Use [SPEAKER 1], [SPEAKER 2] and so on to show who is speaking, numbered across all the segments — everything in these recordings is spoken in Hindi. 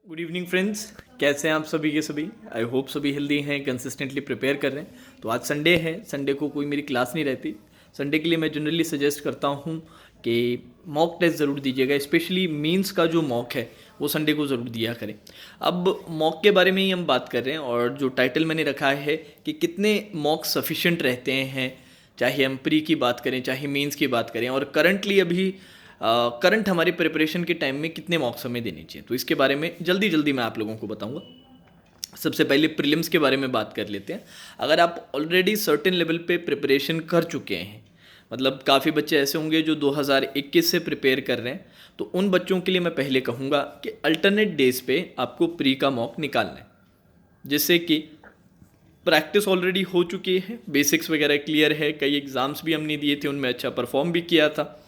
[SPEAKER 1] गुड इवनिंग फ्रेंड्स, कैसे हैं आप सभी के सभी। आई होप सभी हेल्दी हैं, कंसिस्टेंटली प्रिपेयर कर रहे हैं। तो आज संडे है, संडे को कोई मेरी क्लास नहीं रहती। संडे के लिए मैं जनरली सजेस्ट करता हूं कि मॉक टेस्ट ज़रूर दीजिएगा, स्पेशली मीन्स का जो मॉक है वो संडे को ज़रूर दिया करें। अब मॉक के बारे में ही हम बात कर रहे हैं और जो टाइटल मैंने रखा है कि कितने मॉक सफिशेंट रहते हैं, चाहे हम प्री की बात करें चाहे मीन्स की बात करें, और करंटली अभी करंट हमारे प्रिपरेशन के टाइम में कितने मॉक्स हमें देने चाहिए। तो इसके बारे में जल्दी जल्दी मैं आप लोगों को बताऊंगा। सबसे पहले प्रीलिम्स के बारे में बात कर लेते हैं। अगर आप ऑलरेडी सर्टेन लेवल पे प्रिपरेशन कर चुके हैं, मतलब काफ़ी बच्चे ऐसे होंगे जो 2021 से प्रिपेयर कर रहे हैं, तो उन बच्चों के लिए मैं पहले कहूँगा कि अल्टरनेट डेज पे आपको प्री का मॉक निकालना है, जिससे कि प्रैक्टिस ऑलरेडी हो चुकी है, बेसिक्स वगैरह क्लियर है, कई एग्ज़ाम्स भी हमने दिए थे, उनमें अच्छा परफॉर्म भी किया था,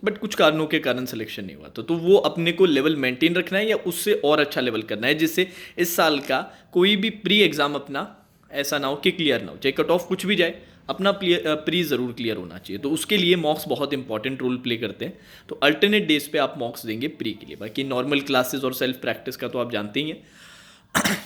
[SPEAKER 1] बट कुछ कारणों के कारण सिलेक्शन नहीं हुआ। तो वो अपने को लेवल मेंटेन रखना है या उससे और अच्छा लेवल करना है, जिससे इस साल का कोई भी प्री एग्ज़ाम अपना ऐसा ना हो कि क्लियर ना हो, चाहे कट ऑफ कुछ भी जाए, अपना प्री ज़रूर क्लियर होना चाहिए। तो उसके लिए मॉक्स बहुत इंपॉर्टेंट रोल प्ले करते हैं। तो अल्टरनेट डेज पे आप मॉक्स देंगे प्री के लिए, बाकी नॉर्मल क्लासेस और सेल्फ प्रैक्टिस का तो आप जानते ही हैं।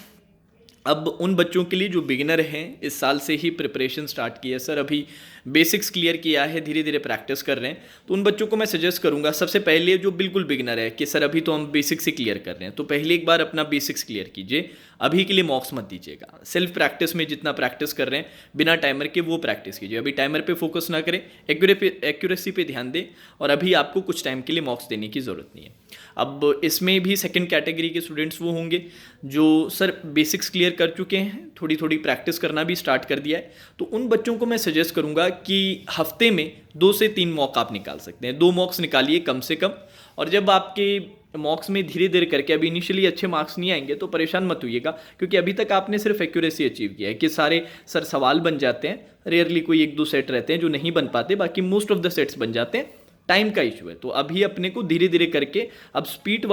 [SPEAKER 1] अब उन बच्चों के लिए जो बिगिनर हैं, इस साल से ही प्रिपरेशन स्टार्ट की है, सर अभी बेसिक्स क्लियर किया है, धीरे धीरे प्रैक्टिस कर रहे हैं, तो उन बच्चों को मैं सजेस्ट करूंगा, सबसे पहले जो बिल्कुल बिगिनर है कि सर अभी तो हम बेसिक्स ही क्लियर कर रहे हैं, तो पहले एक बार अपना बेसिक्स क्लियर कीजिए। अभी के लिए मॉक्स मत दीजिएगा। सेल्फ प्रैक्टिस में जितना प्रैक्टिस कर रहे हैं बिना टाइमर के, वो प्रैक्टिस कीजिए। अभी टाइमर पे फोकस ना करें, एक्यूरेसी पे ध्यान दें, और अभी आपको कुछ टाइम के लिए मॉक्स देने की ज़रूरत नहीं है। अब इसमें भी सेकंड कैटेगरी के स्टूडेंट्स वो होंगे जो सर बेसिक्स क्लियर कर चुके हैं, थोड़ी थोड़ी प्रैक्टिस करना भी स्टार्ट कर दिया है, तो उन बच्चों को मैं सजेस्ट करूंगा कि हफ्ते में 2 से 3 मॉक आप निकाल सकते हैं। 2 मॉक्स निकालिए कम से कम, और जब आपके मॉक्स में धीरे धीरे करके अभी इनिशियली अच्छे मार्क्स नहीं आएंगे तो परेशान मत होइएगा, क्योंकि अभी तक आपने सिर्फ एक्यूरेसी अचीव किया है कि सारे सर सवाल बन जाते हैं, रेयरली कोई 1-2 सेट रहते हैं जो नहीं बन पाते, बाकी मोस्ट ऑफ द सेट्स बन जाते हैं। टाइम का इशू है, तो अभी अपने को धीरे धीरे करके अब स्पीड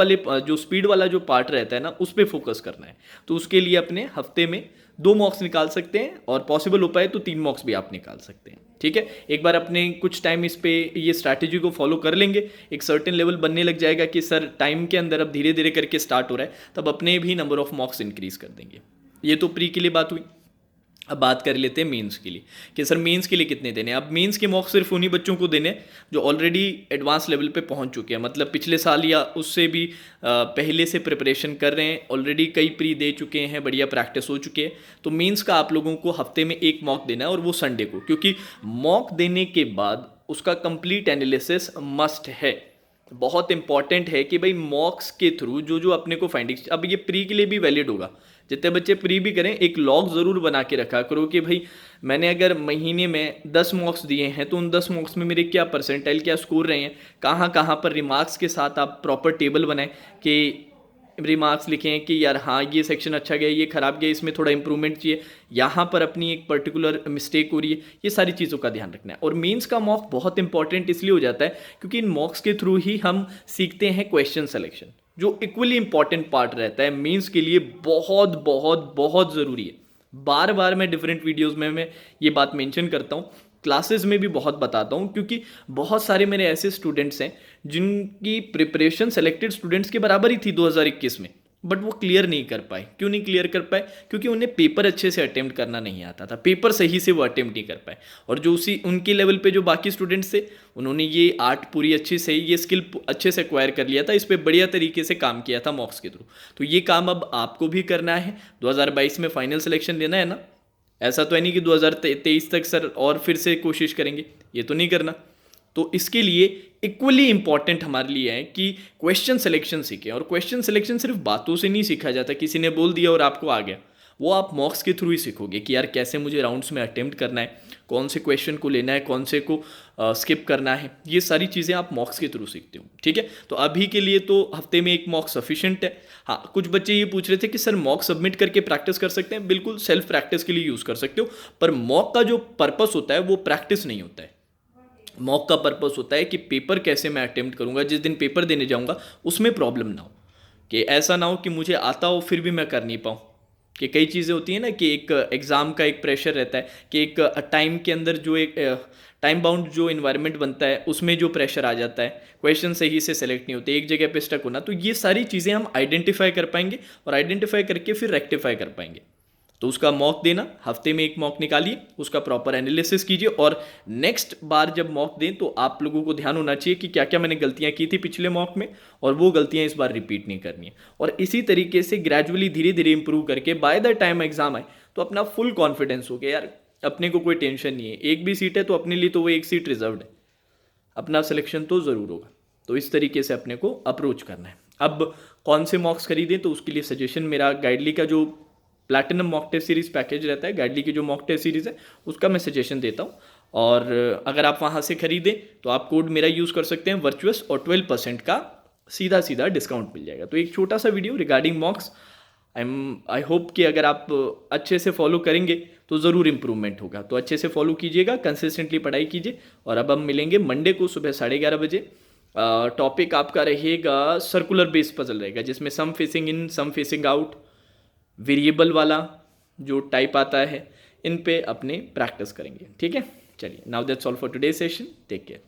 [SPEAKER 1] वाला जो पार्ट रहता है ना, उस पर फोकस करना है। तो उसके लिए अपने हफ्ते में 2 मॉक्स निकाल सकते हैं, और पॉसिबल हो पाए तो 3 मॉक्स भी आप निकाल सकते हैं। ठीक है, एक बार अपने कुछ टाइम इस पे ये स्ट्रैटेजी को फॉलो कर लेंगे, एक सर्टेन लेवल बनने लग जाएगा कि सर टाइम के अंदर अब धीरे धीरे करके स्टार्ट हो रहा है, तब अपने भी नंबर ऑफ मॉक्स इंक्रीज कर देंगे। ये तो प्री के लिए बात हुई। अब बात कर लेते हैं मेंस के लिए कि सर मेंस के लिए कितने देने हैं। अब मेंस के मॉक सिर्फ उन्हीं बच्चों को देने जो ऑलरेडी एडवांस लेवल पे पहुंच चुके हैं, मतलब पिछले साल या उससे भी पहले से प्रिपरेशन कर रहे हैं, ऑलरेडी कई प्री दे चुके हैं, बढ़िया प्रैक्टिस हो चुकी है। तो मेंस का आप लोगों को हफ्ते में 1 मॉक देना है, और वो संडे को, क्योंकि मॉक देने के बाद उसका कंप्लीट एनालिसिस मस्ट है। बहुत इंपॉर्टेंट है कि भाई मॉक्स के थ्रू जो जो अपने को फाइंडिंग्स, अब ये प्री के लिए भी वैलिड होगा, जितने बच्चे प्री भी करें एक लॉग ज़रूर बना के रखा करो कि भाई मैंने अगर महीने में 10 मॉक्स दिए हैं तो उन 10 मॉक्स में मेरे क्या परसेंटाइल, क्या स्कोर रहे हैं, कहाँ कहाँ पर रिमार्क्स के साथ आप प्रॉपर टेबल बनाएं कि रिमार्क्स लिखें कि यार हाँ ये सेक्शन अच्छा गया, ये खराब गया, इसमें थोड़ा इंप्रूवमेंट चाहिए, यहाँ पर अपनी एक पर्टिकुलर मिस्टेक हो रही है। ये सारी चीज़ों का ध्यान रखना है। और मेंस का मॉक बहुत इंपॉर्टेंट इसलिए हो जाता है क्योंकि इन मॉक्स के थ्रू ही हम सीखते हैं क्वेश्चन सिलेक्शन, जो इक्वली इंपॉर्टेंट पार्ट रहता है मेंस के लिए, बहुत बहुत बहुत ज़रूरी है। बार बार मैं डिफरेंट वीडियोस में मैं ये बात मेंशन करता हूँ, क्लासेस में भी बहुत बताता हूँ, क्योंकि बहुत सारे मेरे ऐसे स्टूडेंट्स हैं जिनकी प्रिपरेशन सेलेक्टेड स्टूडेंट्स के बराबर ही थी 2021 में, बट वो क्लियर नहीं कर पाए। क्यों नहीं क्लियर कर पाए? क्योंकि उन्हें पेपर अच्छे से अटेम्प्ट करना नहीं आता था, पेपर सही से वो अटेम्प्ट नहीं कर पाए। और जो उसी उनके लेवल पे जो बाकी स्टूडेंट्स थे, उन्होंने ये आर्ट पूरी अच्छी से, ये स्किल अच्छे से एक्वायर कर लिया था, इस पर बढ़िया तरीके से काम किया था मॉक्स के थ्रू। तो ये काम अब आपको भी करना है। 2022 में फाइनल सिलेक्शन लेना है ना, ऐसा तो है नहीं कि 2023 तक सर और फिर से कोशिश करेंगे, ये तो नहीं करना। तो इसके लिए इक्वली इंपॉर्टेंट हमारे लिए है कि क्वेश्चन सिलेक्शन सीखें। और क्वेश्चन सिलेक्शन सिर्फ बातों से नहीं सीखा जाता, किसी ने बोल दिया और आपको आ गया, वो आप मॉक्स के थ्रू ही सीखोगे कि यार कैसे मुझे राउंड्स में अटेम्प्ट करना है, कौन से क्वेश्चन को लेना है, कौन से को स्किप करना है, ये सारी चीज़ें आप मॉक्स के थ्रू सीखते हो। ठीक है, तो अभी के लिए तो हफ्ते में 1 मॉक सफिशिएंट है। हाँ, कुछ बच्चे ये पूछ रहे थे कि सर मॉक सबमिट करके प्रैक्टिस कर सकते हैं। बिल्कुल सेल्फ प्रैक्टिस के लिए यूज़ कर सकते हो, पर मॉक का जो पर्पस होता है वो प्रैक्टिस नहीं होता है। मॉक का पर्पस होता है कि पेपर कैसे मैं अटेम्प्ट करूंगा, जिस दिन पेपर देने जाऊंगा उसमें प्रॉब्लम ना हो, कि ऐसा ना हो कि मुझे आता हो फिर भी मैं कर नहीं पाऊँ। कि कई चीज़ें होती हैं ना कि एक एग्ज़ाम का एक प्रेशर रहता है कि एक टाइम के अंदर जो एक टाइम बाउंड जो इन्वायरमेंट बनता है उसमें जो प्रेशर आ जाता है, क्वेश्चन सही से सेलेक्ट नहीं होते, एक जगह पे स्टक होना, तो ये सारी चीज़ें हम आइडेंटिफाई कर पाएंगे और आइडेंटिफाई करके फिर रेक्टिफाई कर पाएंगे। तो उसका मॉक देना, हफ्ते में एक मॉक निकालिए, उसका प्रॉपर एनालिसिस कीजिए और नेक्स्ट बार जब मॉक दें तो आप लोगों को ध्यान होना चाहिए कि क्या क्या मैंने गलतियां की थी पिछले मॉक में और वो गलतियां इस बार रिपीट नहीं करनी है। और इसी तरीके से ग्रेजुअली धीरे धीरे इंप्रूव करके बाय द टाइम एग्जाम आए तो अपना फुल कॉन्फिडेंस हो गया यार, अपने को कोई टेंशन नहीं है, एक भी सीट है तो अपने लिए तो वो एक सीट रिजर्व्ड है, अपना सिलेक्शन तो ज़रूर होगा। तो इस तरीके से अपने को अप्रोच करना है। अब कौन से मॉक्स खरीदें, तो उसके लिए सजेशन मेरा गाइडली का जो platinum mock test series package रहता है, गाइडली की जो मॉक टेस्ट सीरीज है उसका मैं सजेशन देता हूँ। और अगर आप वहाँ से खरीदें तो आप कोड मेरा यूज़ कर सकते हैं वर्चुअस, और 12% का सीधा सीधा डिस्काउंट मिल जाएगा। तो एक छोटा सा वीडियो रिगार्डिंग मॉक्स, आई होप कि अगर आप अच्छे से फॉलो करेंगे तो ज़रूर इम्प्रूवमेंट होगा। तो अच्छे से फॉलो कीजिएगा, कंसिस्टेंटली पढ़ाई कीजिए। और अब हम मिलेंगे मंडे को सुबह 11:30 बजे। टॉपिक आपका रहेगा सर्कुलर बेस पजल रहेगा, जिसमें some facing in, some facing out, variable वाला जो टाइप आता है, इन पे अपने प्रैक्टिस करेंगे। ठीक है, चलिए, now that's all for today session, take care.